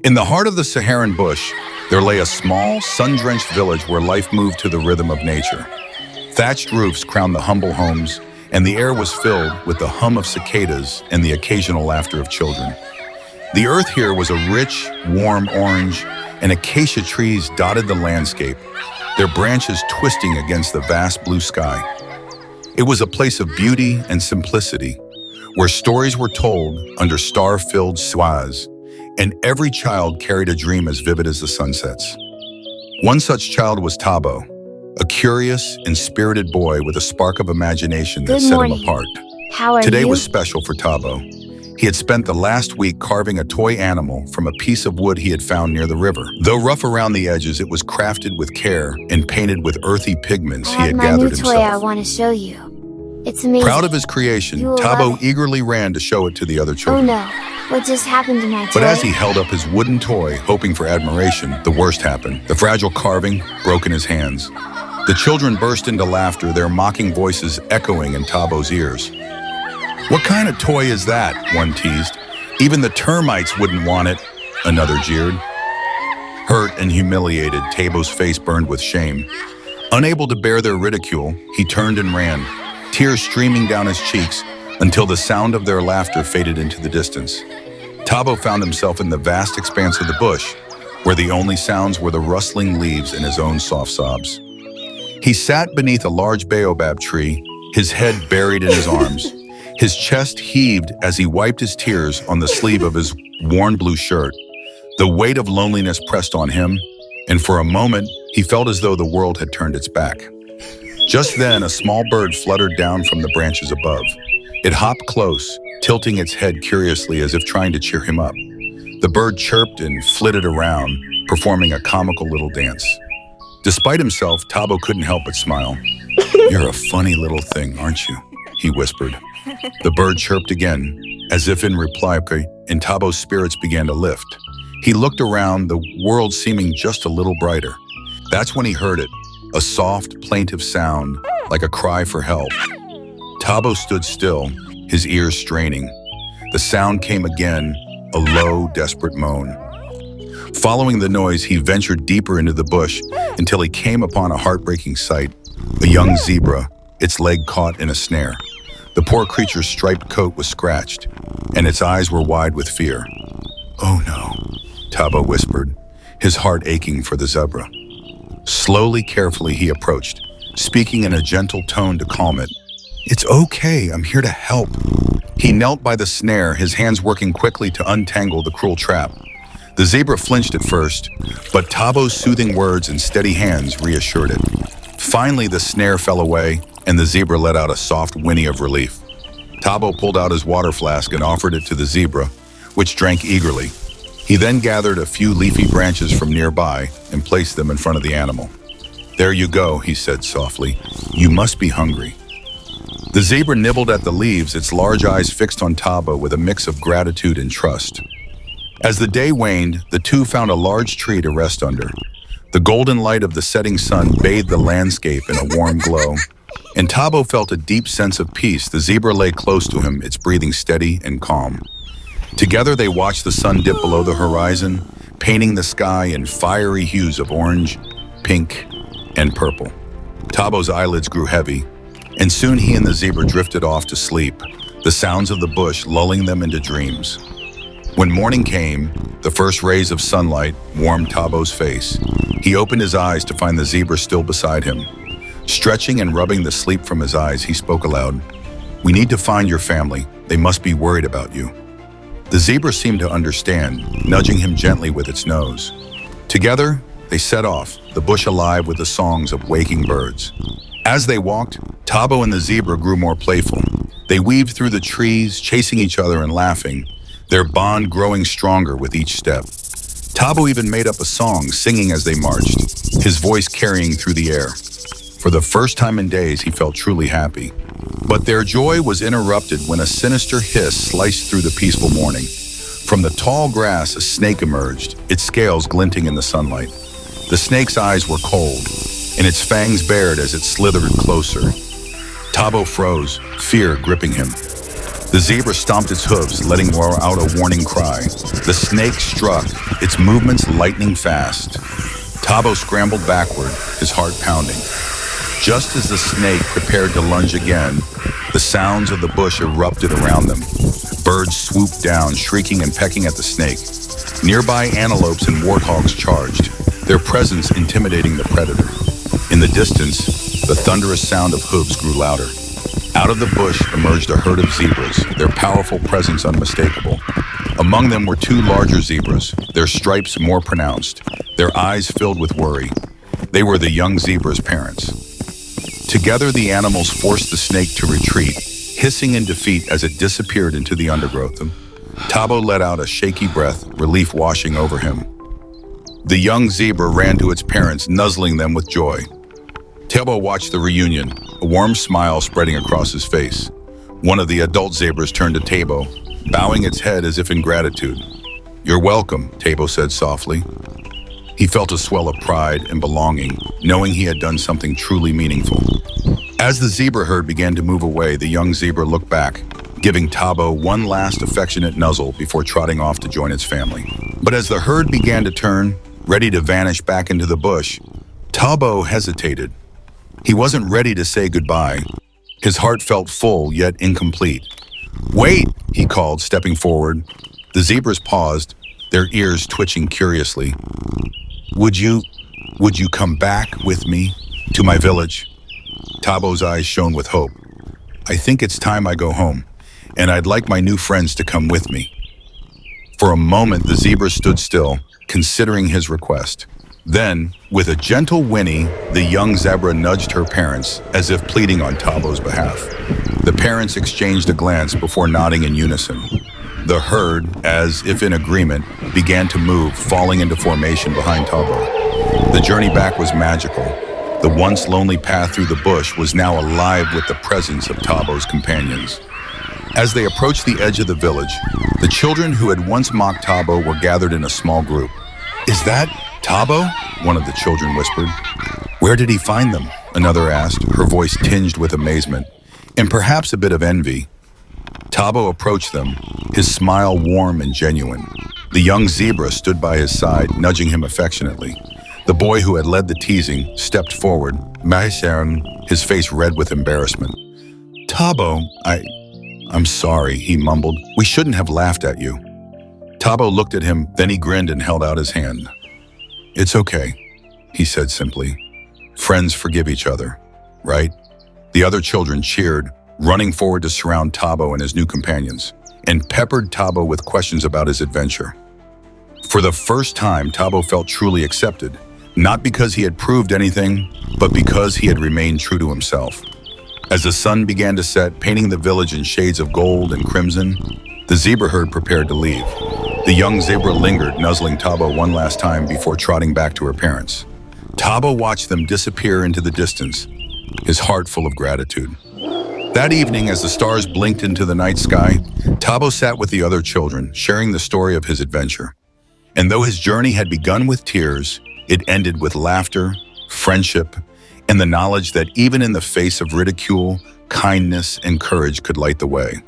In the heart of the Saharan bush, there lay a small, sun-drenched village where life moved to the rhythm of nature. Thatched roofs crowned the humble homes, and the air was filled with the hum of cicadas and the occasional laughter of children. The earth here was a rich, warm orange, and acacia trees dotted the landscape, their branches twisting against the vast blue sky. It was a place of beauty and simplicity, where stories were told under star-filled skies, and every child carried a dream as vivid as the sunsets. One such child was Tabo, a curious and spirited boy with a spark of imagination that set him apart. How are Today you? was special for Tabo. He had spent the last week carving a toy animal from a piece of wood he had found near the river. Though rough around the edges, it was crafted with care and painted with earthy pigments he had my gathered new toy I himself. want to show you. It's amazing. Proud of his creation, You will love Tabo it. eagerly ran to show it to the other Oh children. no, what just happened to my toy? But as he held up his wooden toy, hoping for admiration, the worst happened. The fragile carving broke in his hands. The children burst into laughter, their mocking voices echoing in Tabo's ears. "What kind of toy is that?" one teased. "Even the termites wouldn't want it," another jeered. Hurt and humiliated, Tabo's face burned with shame. Unable to bear their ridicule, he turned and ran, tears streaming down his cheeks until the sound of their laughter faded into the distance. Tabo found himself in the vast expanse of the bush, where the only sounds were the rustling leaves and his own soft sobs. He sat beneath a large baobab tree, his head buried in his arms. His chest heaved as he wiped his tears on the sleeve of his worn blue shirt. The weight of loneliness pressed on him, and for a moment, he felt as though the world had turned its back. Just then, a small bird fluttered down from the branches above. It hopped close, tilting its head curiously as if trying to cheer him up. The bird chirped and flitted around, performing a comical little dance. Despite himself, Tabo couldn't help but smile. "You're a funny little thing, aren't you?" he whispered. The bird chirped again, as if in reply, and Tabo's spirits began to lift. He looked around, the world seeming just a little brighter. That's when he heard it, a soft, plaintive sound, like a cry for help. Tabo stood still, his ears straining. The sound came again, a low, desperate moan. Following the noise, he ventured deeper into the bush until he came upon a heartbreaking sight, a young zebra, its leg caught in a snare. The poor creature's striped coat was scratched, and its eyes were wide with fear. "Oh no," Tabo whispered, his heart aching for the zebra. Slowly, carefully, he approached, speaking in a gentle tone to calm it. "It's okay, I'm here to help." He knelt by the snare, his hands working quickly to untangle the cruel trap. The zebra flinched at first, but Tabo's soothing words and steady hands reassured it. Finally, the snare fell away, and the zebra let out a soft whinny of relief. Tabo pulled out his water flask and offered it to the zebra, which drank eagerly. He then gathered a few leafy branches from nearby and placed them in front of the animal. "There you go," he said softly. "You must be hungry." The zebra nibbled at the leaves, its large eyes fixed on Tabo with a mix of gratitude and trust. As the day waned, the two found a large tree to rest under. The golden light of the setting sun bathed the landscape in a warm glow, and Tabo felt a deep sense of peace. The zebra lay close to him, its breathing steady and calm. Together they watched the sun dip below the horizon, painting the sky in fiery hues of orange, pink, and purple. Tabo's eyelids grew heavy, and soon he and the zebra drifted off to sleep, the sounds of the bush lulling them into dreams. When morning came, the first rays of sunlight warmed Tabo's face. He opened his eyes to find the zebra still beside him. Stretching and rubbing the sleep from his eyes, he spoke aloud. "We need to find your family. They must be worried about you." The zebra seemed to understand, nudging him gently with its nose. Together, they set off, the bush alive with the songs of waking birds. As they walked, Tabo and the zebra grew more playful. They weaved through the trees, chasing each other and laughing, their bond growing stronger with each step. Tabo even made up a song, singing as they marched, his voice carrying through the air. For the first time in days, he felt truly happy. But their joy was interrupted when a sinister hiss sliced through the peaceful morning. From the tall grass, a snake emerged, its scales glinting in the sunlight. The snake's eyes were cold, and its fangs bared as it slithered closer. Tabo froze, fear gripping him. The zebra stomped its hooves, letting out a warning cry. The snake struck, its movements lightning fast. Tabo scrambled backward, his heart pounding. Just as the snake prepared to lunge again, the sounds of the bush erupted around them. Birds swooped down, shrieking and pecking at the snake. Nearby antelopes and warthogs charged, their presence intimidating the predator. In the distance, the thunderous sound of hooves grew louder. Out of the bush emerged a herd of zebras, their powerful presence unmistakable. Among them were two larger zebras, their stripes more pronounced, their eyes filled with worry. They were the young zebra's parents. Together, the animals forced the snake to retreat, hissing in defeat as it disappeared into the undergrowth. Tabo let out a shaky breath, relief washing over him. The young zebra ran to its parents, nuzzling them with joy. Tabo watched the reunion, a warm smile spreading across his face. One of the adult zebras turned to Tabo, bowing its head as if in gratitude. "You're welcome," Tabo said softly. He felt a swell of pride and belonging, knowing he had done something truly meaningful. As the zebra herd began to move away, the young zebra looked back, giving Tabo one last affectionate nuzzle before trotting off to join its family. But as the herd began to turn, ready to vanish back into the bush, Tabo hesitated. He wasn't ready to say goodbye. His heart felt full, yet incomplete. "Wait," he called, stepping forward. The zebras paused, their ears twitching curiously. Would you come back with me to my village?" Tabo's eyes shone with hope. "I think it's time I go home, and I'd like my new friends to come with me." For a moment, the zebra stood still, considering his request. Then, with a gentle whinny, the young zebra nudged her parents, as if pleading on Tabo's behalf. The parents exchanged a glance before nodding in unison. The herd, as if in agreement, began to move, falling into formation behind Tabo. The journey back was magical. The once lonely path through the bush was now alive with the presence of Tabo's companions. As they approached the edge of the village, the children who had once mocked Tabo were gathered in a small group. "Is that Tabo?" one of the children whispered. "Where did he find them?" another asked, her voice tinged with amazement, and perhaps a bit of envy. Tabo approached them, his smile warm and genuine. The young zebra stood by his side, nudging him affectionately. The boy who had led the teasing stepped forward, Saharan, his face red with embarrassment. "Tabo, I'm sorry," he mumbled. "We shouldn't have laughed at you." Tabo looked at him, then he grinned and held out his hand. "It's okay," he said simply. "Friends forgive each other, right?" The other children cheered, running forward to surround Tabo and his new companions, and peppered Tabo with questions about his adventure. For the first time, Tabo felt truly accepted, not because he had proved anything, but because he had remained true to himself. As the sun began to set, painting the village in shades of gold and crimson, the zebra herd prepared to leave. The young zebra lingered, nuzzling Tabo one last time before trotting back to her parents. Tabo watched them disappear into the distance, his heart full of gratitude. That evening, as the stars blinked into the night sky, Tabo sat with the other children, sharing the story of his adventure. And though his journey had begun with tears, it ended with laughter, friendship, and the knowledge that even in the face of ridicule, kindness and courage could light the way.